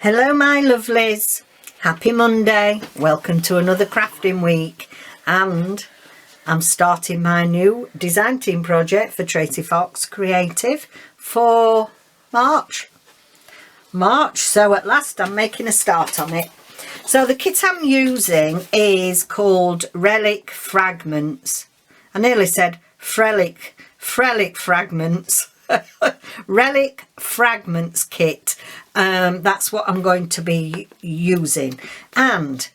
Hello my lovelies, happy Monday, welcome to another crafting week, and I'm starting my new design team project for Tracie Fox Creative for March, so at last I'm making a start on it. So the kit I'm using is called Relic Fragments. I nearly said Frelic Fragments. Relic Fragments kit. That's what I'm going to be using, and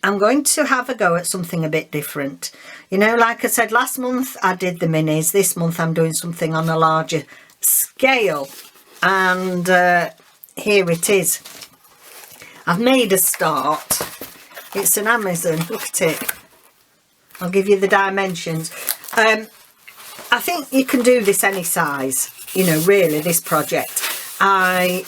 I'm going to have a go at something a bit different. You know, like I said, last month I did the minis. This month I'm doing something on a larger scale, and here it is. I've made a start. It's an Amazon, look at it. I'll give you the dimensions. I think you can do this any size, you know, really, this project. I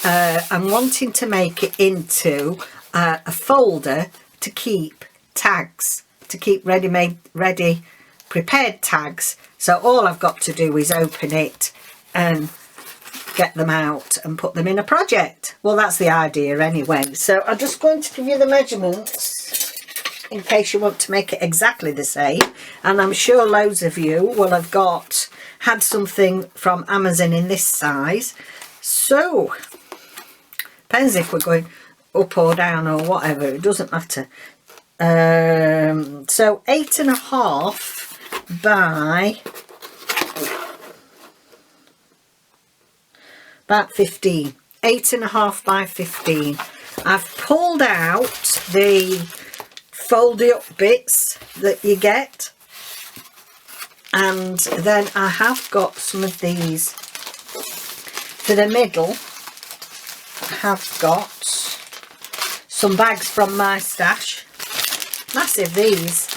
am wanting to make it into a folder to keep tags, to keep ready prepared tags. So all I've got to do is open it and get them out and put them in a project. Well, that's the idea anyway. So I'm just going to give you the measurements in case you want to make it exactly the same, and I'm sure loads of you will have had something from Amazon in this size. So depends if we're going up or down or whatever, it doesn't matter. So 8.5 by about 15, 8.5 by 15. I've pulled out the foldy up bits that you get, and then I have got some of these for the middle. I have got some bags from my stash, massive these.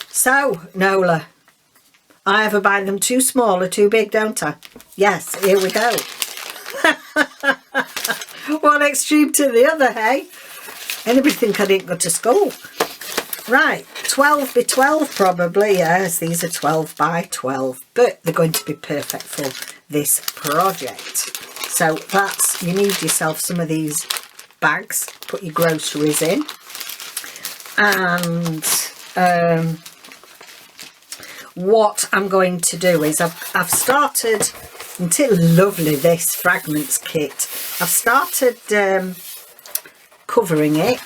So Nola, I ever buy them too small or too big, don't I? Yes, here we go. One extreme to the other, hey? Anybody think I didn't go to school? Right, 12 by 12 probably, yes, these are 12 by 12, but they're going to be perfect for this project. So that's, you need yourself some of these bags, put your groceries in, and what I'm going to do is I've started, until lovely this fragments kit, I've started covering it,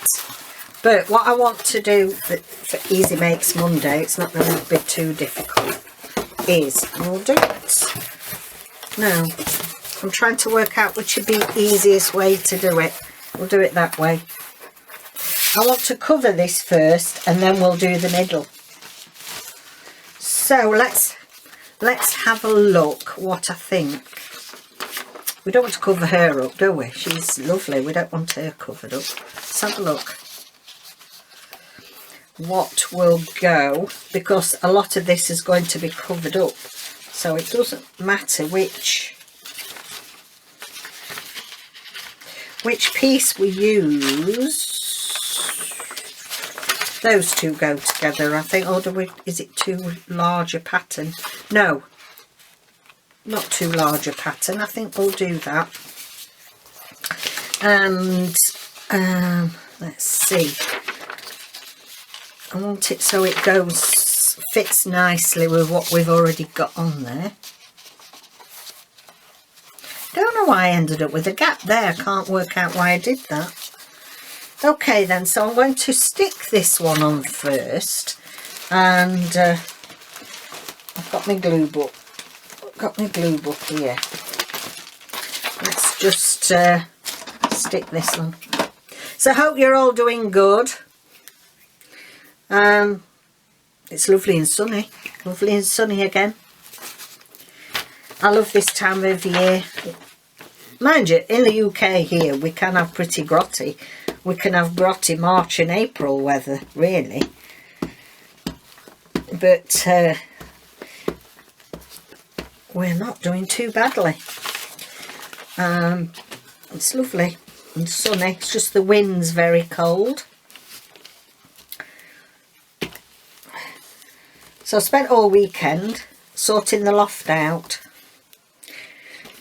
but what I want to do for Easy Makes Monday, it's not going to be too difficult, is we'll do it now. I'm trying to work out which would be the easiest way to do it. We'll do it that way. I want to cover this first and then we'll do the middle. So let's have a look what I think. We don't want to cover her up, do we? She's lovely. We don't want her covered up. Let's have a look what will go, because a lot of this is going to be covered up. So it doesn't matter which piece we use. Those two go together, I think. Or is it too large a pattern? No, not too large a pattern. I think we'll do that. And let's see. I want it so it fits nicely with what we've already got on there. Don't know why I ended up with a gap there. I can't work out why I did that. Okay then, so I'm going to stick this one on first, and I've got my glue book. Here. Let's just stick this on. So I hope you're all doing good. It's lovely and sunny again. I love this time of year. Mind you, in the UK here we can have pretty grotty. We can have grotty March and April weather, really. But we're not doing too badly. It's lovely and sunny. It's just the wind's very cold. So I spent all weekend sorting the loft out,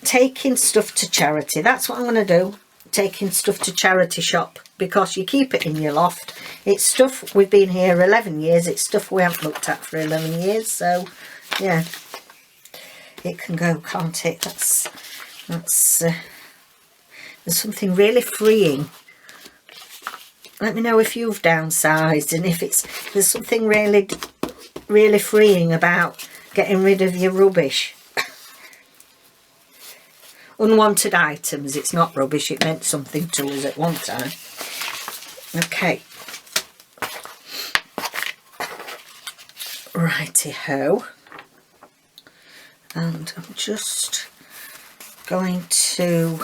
taking stuff to charity. That's what I'm going to do. taking stuff to charity shop, because you keep it in your loft. It's stuff, we've been here 11 years, it's stuff we haven't looked at for 11 years, so yeah, it can go, can't it? That's there's something really freeing. Let me know if you've downsized, and if there's something really freeing about getting rid of your rubbish. Unwanted items, it's not rubbish, it meant something to us at one time. Okay. Righty-ho. And I'm just going to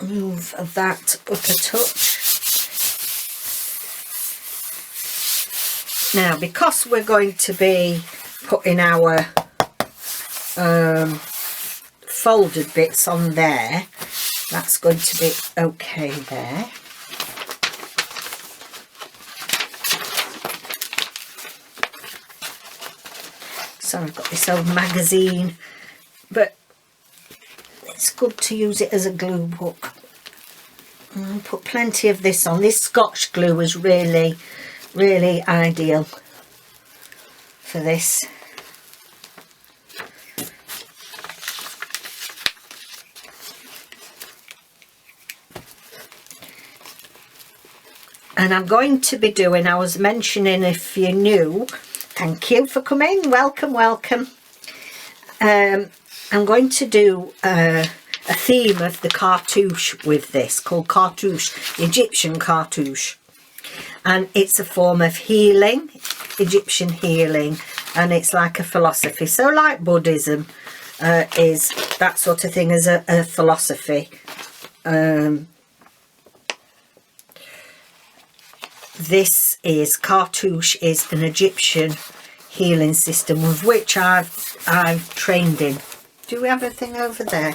move that up a touch. Now, because we're going to be putting our folded bits on there, that's going to be okay there. So I've got this old magazine, but it's good to use it as a glue book. I'll put plenty of this on. This Scotch glue is really ideal for this. And I'm going to be doing, I was mentioning, if you're new, thank you for coming, welcome. I'm going to do a theme of the cartouche with this, called cartouche, Egyptian cartouche. And it's a form of healing, Egyptian healing, and it's like a philosophy. So like Buddhism is that sort of thing as a philosophy. This is, cartouche is an Egyptian healing system, of which I've trained in. Do we have a thing over there?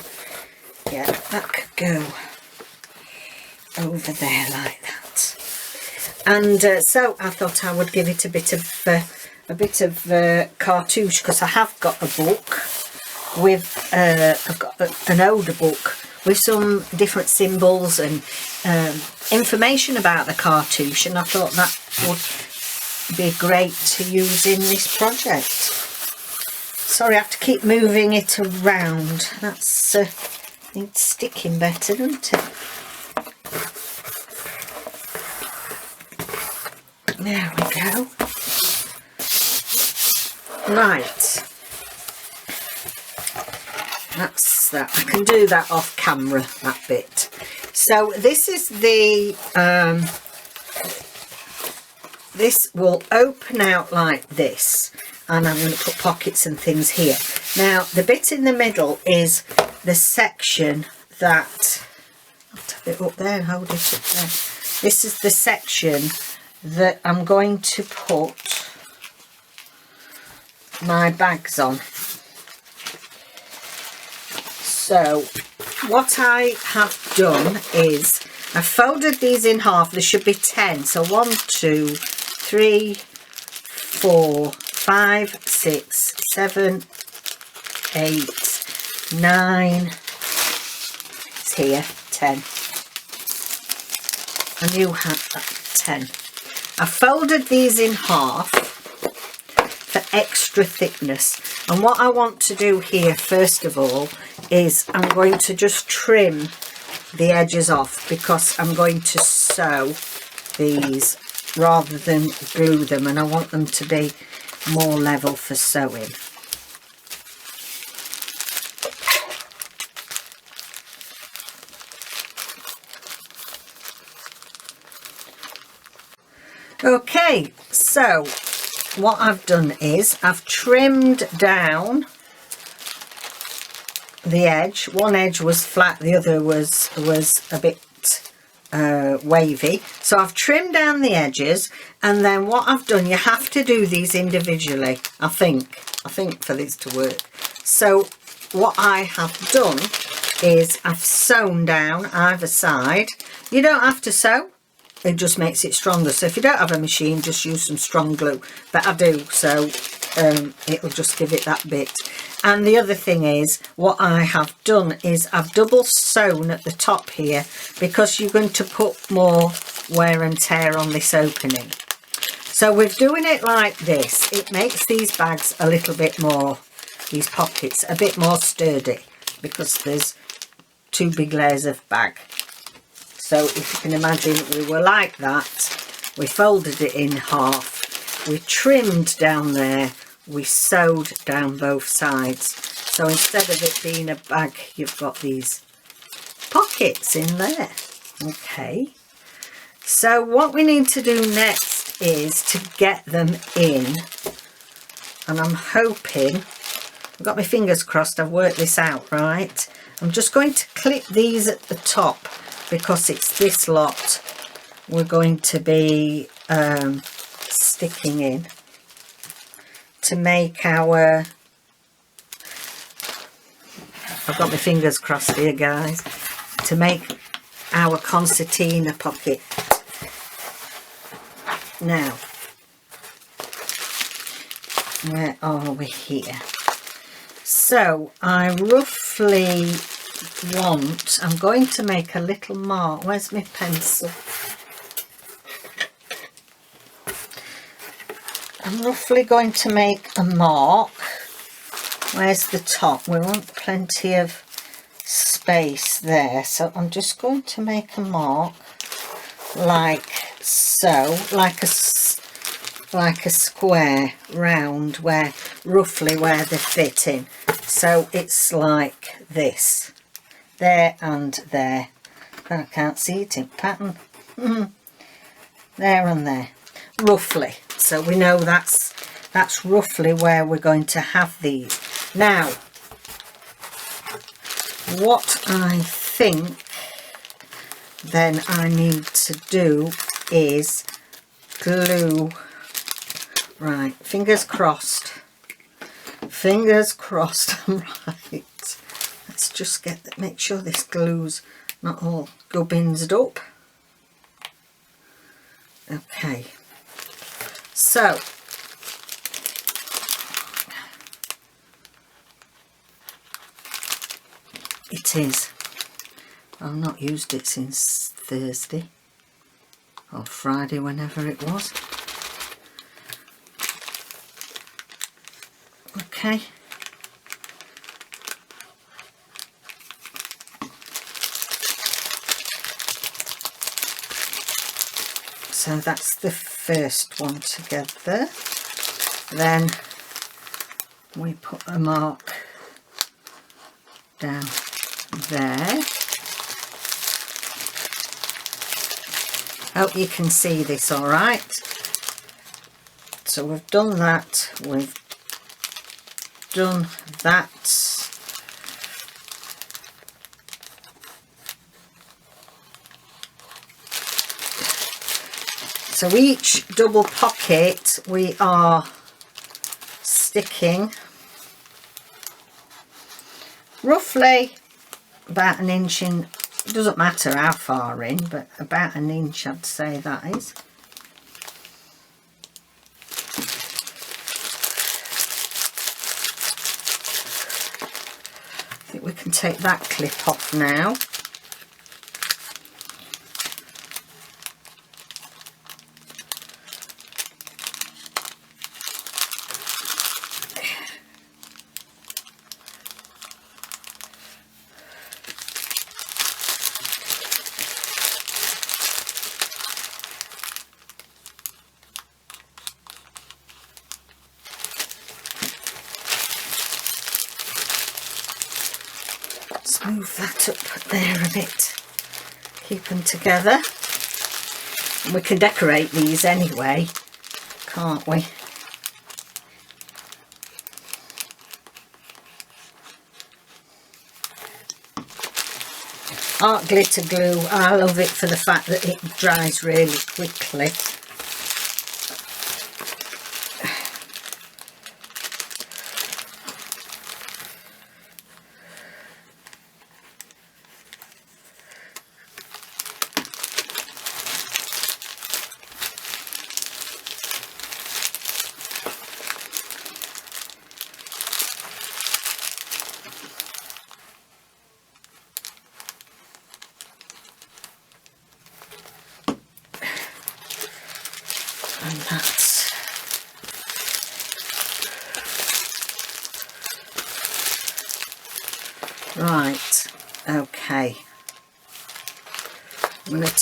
Yeah, that could go over there like that. And so I thought I would give it a bit of cartouche, because I have got a book with I've got an older book with some different symbols and information about the cartouche, and I thought that would be great to use in this project. Sorry, I have to keep moving it around. That's it's sticking better, doesn't it? There we go. Right. That's that. I can do that off camera, that bit. So this is the this will open out like this, and I'm going to put pockets and things here. Now the bit in the middle is the section that, I'll tap it up there and hold it up there. This is the section that I'm going to put my bags on. So what I have done is I folded these in half. There should be 10. So 1, 2, 3, 4, 5, 6, 7, 8, 9. It's here, 10. And you have that 10. I folded these in half for extra thickness. And what I want to do here first of all is I'm going to just trim the edges off, because I'm going to sew these rather than glue them, and I want them to be more level for sewing. Okay, so what I've done is I've trimmed down the edge. One edge was flat, the other was a bit wavy. So I've trimmed down the edges, and then what I've done, you have to do these individually, I think for this to work. So what I have done is I've sewn down either side. You don't have to sew, it just makes it stronger. So if you don't have a machine, just use some strong glue, but I do, so it'll just give it that bit. And the other thing is, what I have done is I've double sewn at the top here, because you're going to put more wear and tear on this opening. So with doing it like this, it makes these bags a little bit more, these pockets, a bit more sturdy, because there's 2 big layers of bag. So if you can imagine, we were like that. We folded it in half, we trimmed down there, we sewed down both sides. So instead of it being a bag, you've got these pockets in there. Okay, so what we need to do next is to get them in, and I'm hoping, I've got my fingers crossed, I've worked this out right. I'm just going to clip these at the top, because it's this lot we're going to be sticking in to make our, I've got my fingers crossed here guys, to make our concertina pocket. Now, where are we here? So I roughly want, I'm going to make a little mark. Where's my pencil? I'm roughly going to make a mark. Where's the top? We want plenty of space there, so I'm just going to make a mark like so, like a square round, where roughly where they're fitting. So it's like this, there and there. I can't see it in pattern. There and there, roughly. So we know that's roughly where we're going to have these. Now, what I think then I need to do is glue. Right, fingers crossed. Fingers crossed I'm right. Let's just make sure this glue's not all gubbins up. Okay, so it is. I've not used it since Thursday or Friday, whenever it was. Okay. So that's the first one together. Then we put a mark down there. Hope you can see this all right. So we've done that, we've done that. So each double pocket we are sticking roughly about an inch in. It doesn't matter how far in, but about an inch I'd say that is. I think we can take that clip off now. Move that up there a bit, keep them together. And we can decorate these anyway, can't we? Art glitter glue, I love it for the fact that it dries really quickly.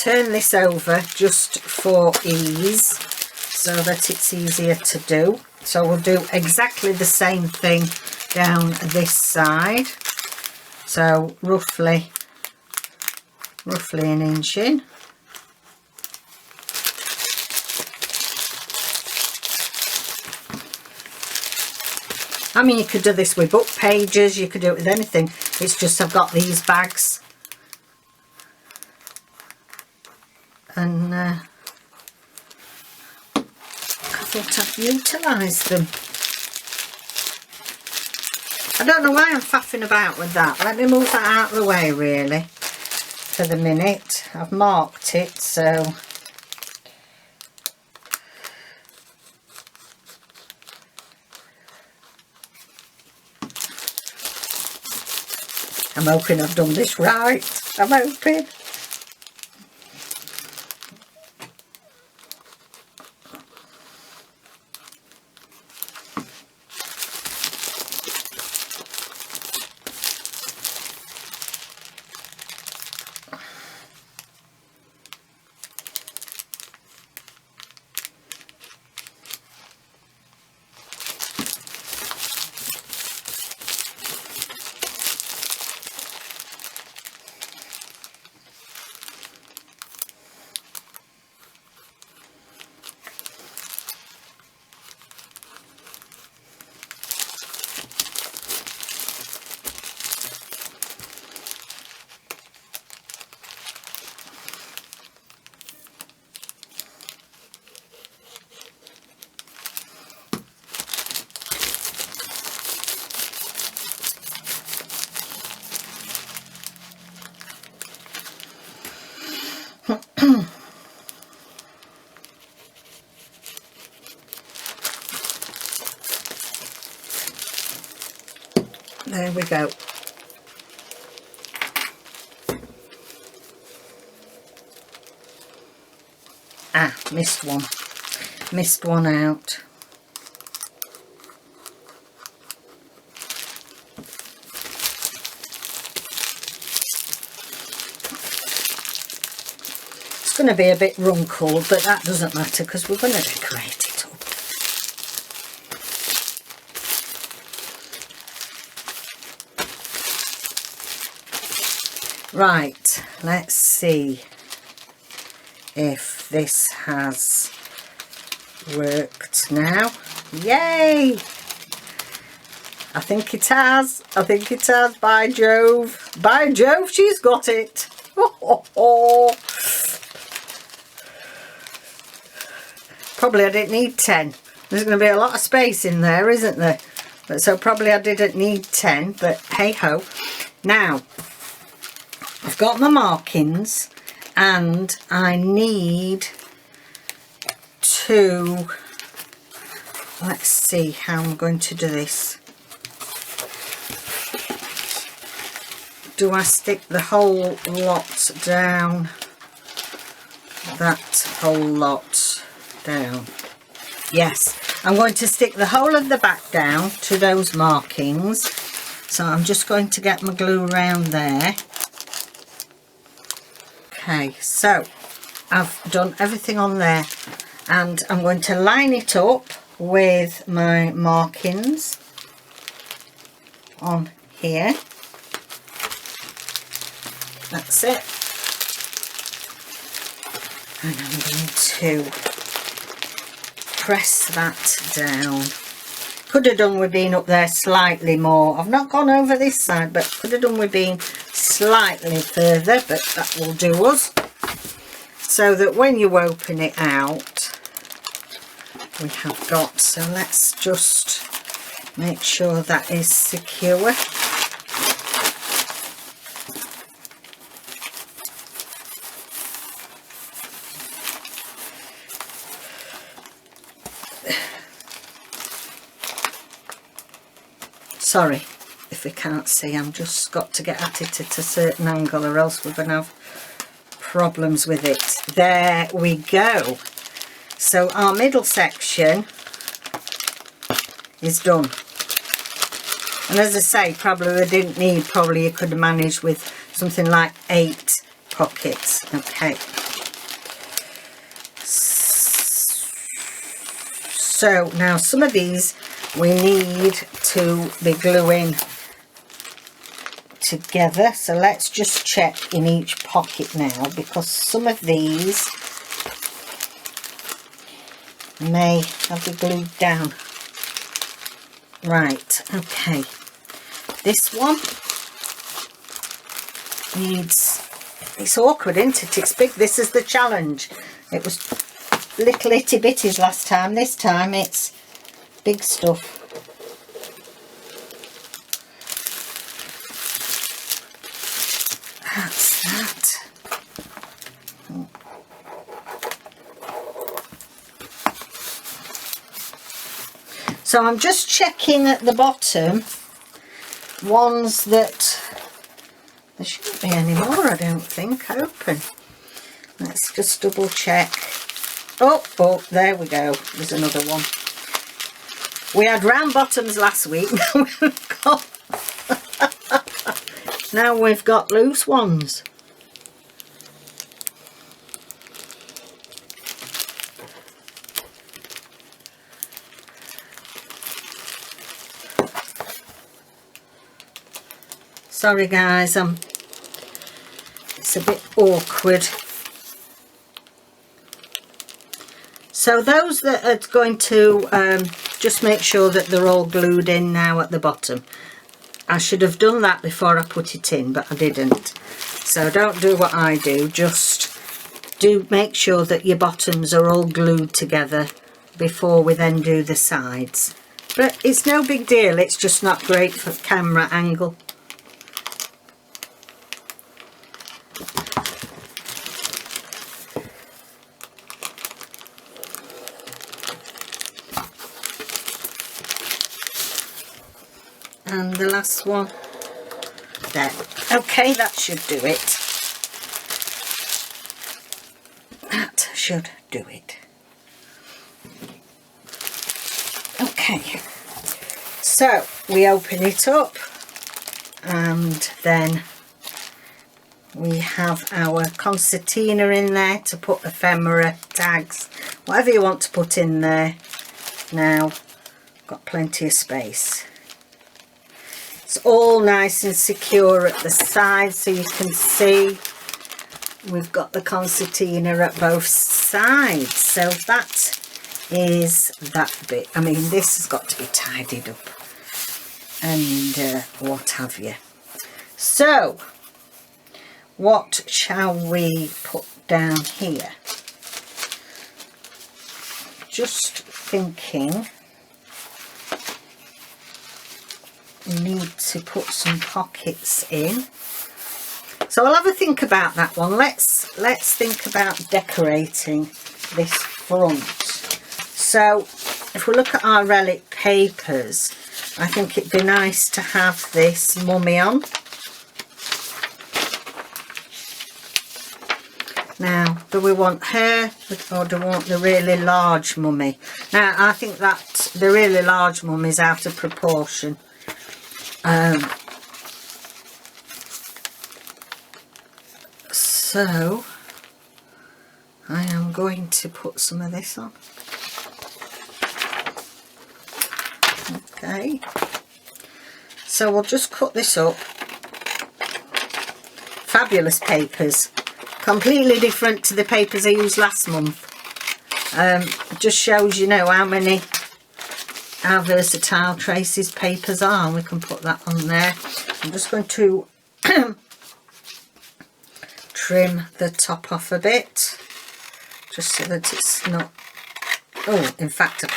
turn this over just for ease so that it's easier to do. So we'll do exactly the same thing down this side. So roughly an inch in. I mean, you could do this with book pages, you could do it with anything. It's just I've got these bags. And I thought I'd utilise them. I don't know why I'm faffing about with that. Let me move that out of the way, really, for the minute. I've marked it, so... I'm hoping I've done this right. I'm hoping. There we go. Ah, missed one. Missed one out. It's going to be a bit wrinkled, but that doesn't matter because we're going to decorate it up. Right, let's see if this has worked now. Yay! I think it has. I think it has. By Jove. By Jove, she's got it. Probably I didn't need 10. There's going to be a lot of space in there, isn't there? But so probably I didn't need 10, but hey ho. Now, I've got my markings and I need to, let's see how I'm going to do this. Do I stick the whole lot down? That whole lot down. Yes, I'm going to stick the whole of the back down to those markings. So I'm just going to get my glue around there. Okay, so I've done everything on there and I'm going to line it up with my markings on here. That's it. And I'm going to press that down. Could have done with being up there slightly more. I've not gone over this side, but could have done with being slightly further, but that will do us. So that when you open it out, we have got, so let's just make sure that is secure. Sorry if you can't see, I'm just got to get at it at a certain angle or else we're going to have problems with it. There we go. So our middle section is done. And as I say, probably we didn't need, probably you could have managed with something like 8 pockets. Okay, So now some of these we need to be gluing together, so let's just check in each pocket now, because some of these may have been glued down. Right, okay, this one needs, it's awkward, isn't it? It's big. This is the challenge. It was little itty bitties last time. This time it's big stuff. That's that. So I'm just checking at the bottom ones that there shouldn't be any more, I don't think, open. Let's just double check. Oh, there we go. There's another one. We had round bottoms last week. Now we've got loose ones. Sorry guys, it's a bit awkward. So those that are going to just make sure that they're all glued in now at the bottom. I should have done that before I put it in, but I didn't. So don't do what I do, just do make sure that your bottoms are all glued together before we then do the sides. But it's no big deal, it's just not great for camera angle. And the last one there. Okay, that should do it. That should do it. Okay, so we open it up and then we have our concertina in there to put ephemera, tags, whatever you want to put in there. Now, got plenty of space. It's all nice and secure at the side, so you can see we've got the concertina at both sides. So that is that bit. I mean, this has got to be tidied up and what have you. So what shall we put down here? Just thinking we need to put some pockets in, so I'll have a think about that one. Let's think about decorating this front. So if we look at our relic papers, I think it'd be nice to have this mummy on. Now, do we want her or do we want the really large mummy? Now, I think that the really large mummy is out of proportion. So I am going to put some of this on. Okay, so we'll just cut this up. Fabulous papers, completely different to the papers I used last month. It just shows, you know, how versatile Tracie's papers are. We can put that on there. I'm just going to trim the top off a bit, just so that it's not, oh, in fact I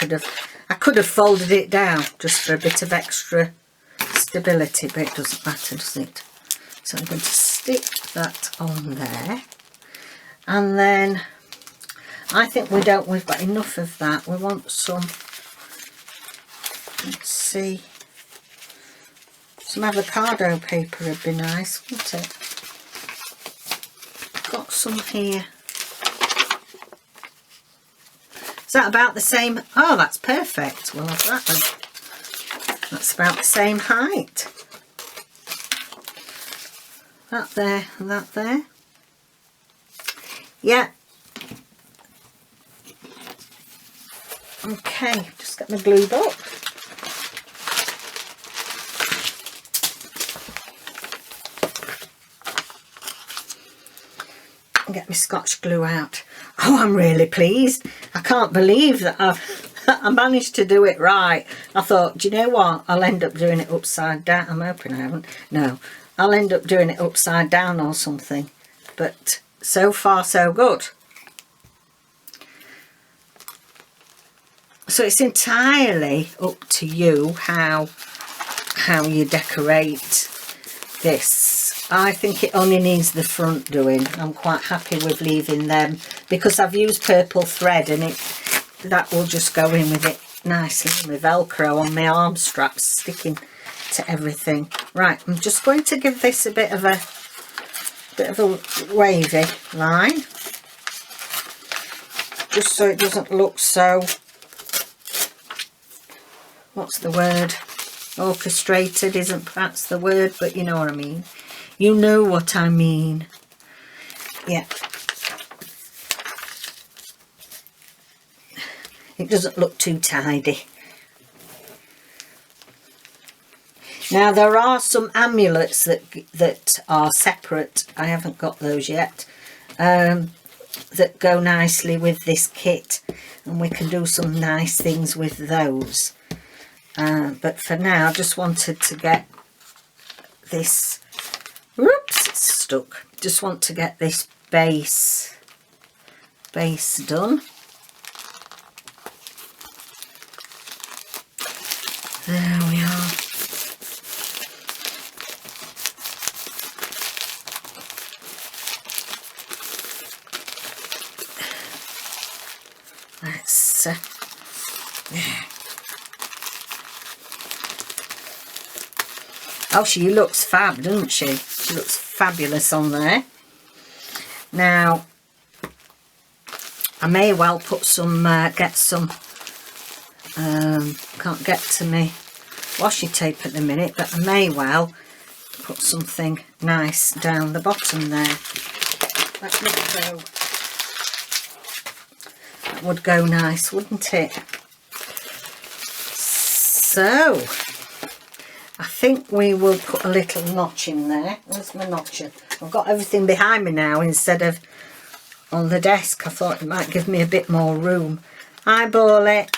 could have folded it down just for a bit of extra stability, but it doesn't matter, does it? So I'm going to stick that on there, and then I think we've got enough of that. We want some, let's see, some avocado paper would be nice, wouldn't it? Got some here. Is that about the same? Oh, that's perfect. We'll have that then. That's about the same height. That there and that there. Yeah. Okay, Let's get my glue book. And get my Scotch glue out. Oh, I'm really pleased. I can't believe that I managed to do it right. I thought, do you know what? I'll end up doing it upside down. I'm hoping I haven't. No, I'll end up doing it upside down or something. But so far, so good. So it's entirely up to you how you decorate this. I think it only needs the front doing. I'm quite happy with leaving them because I've used purple thread, and that will just go in with it nicely. My Velcro on my arm straps sticking to everything. Right, I'm just going to give this a bit of a wavy line, just so it doesn't look so, what's the word, orchestrated isn't perhaps the word, but you know what I mean. You know what I mean. Yeah. It doesn't look too tidy. Now there are some amulets that are separate. I haven't got those yet. That go nicely with this kit, and we can do some nice things with those. But for now, I just wanted to get this. Whoops, it's stuck. Just want to get this base done. There we are. Let's yeah. Oh, she looks fab, doesn't she? She looks fabulous on there. Now, I may well put some, get some, can't get to me washi tape at the minute, but I may well put something nice down the bottom there. That would go nice, wouldn't it? So, I think we will put a little notch in there. Where's my notcher? I've got everything behind me now instead of on the desk. I thought it might give me a bit more room. Eyeball it.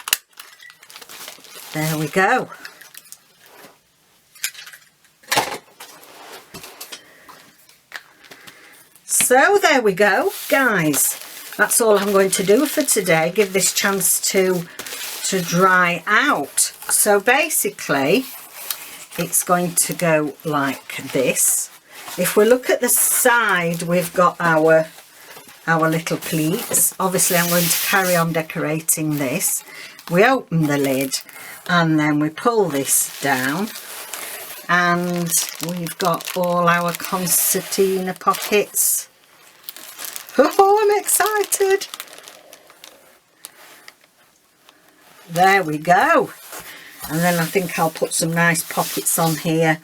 There we go. So there we go, guys. That's all I'm going to do for today. Give this chance to dry out. So basically, it's going to go like this. If we look at the side, we've got our little pleats. Obviously, I'm going to carry on decorating this. We open the lid and then we pull this down, and we've got all our concertina pockets. Oh, I'm excited. There we go. And then I think I'll put some nice pockets on here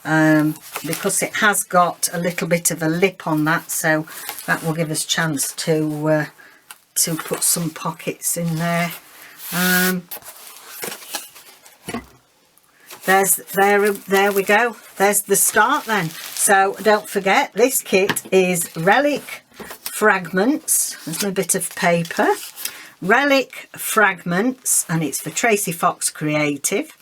because it has got a little bit of a lip on that, so that will give us a chance to put some pockets in there. There we go. There's the start then. So don't forget, this kit is Relic Fragments. There's my bit of paper. Relic Fragments, and it's for Tracie Fox Creative.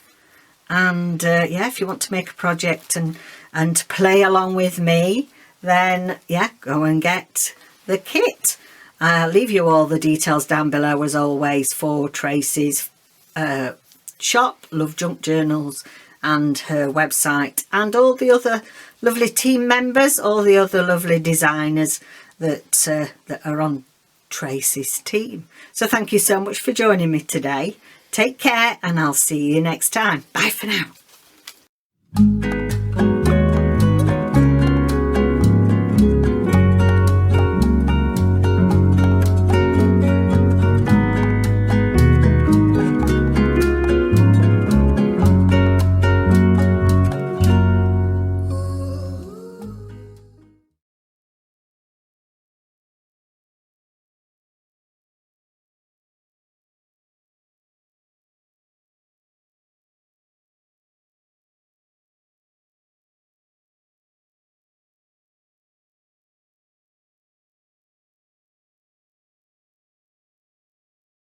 And yeah, if you want to make a project and play along with me, then yeah, go and get the kit. I'll leave you all the details down below as always for Tracie's shop, Love Junk Journals, and her website, and all the other lovely team members, all the other lovely designers that are on Tracie's team. So thank you so much for joining me today. Take care, and I'll see you next time. Bye for now.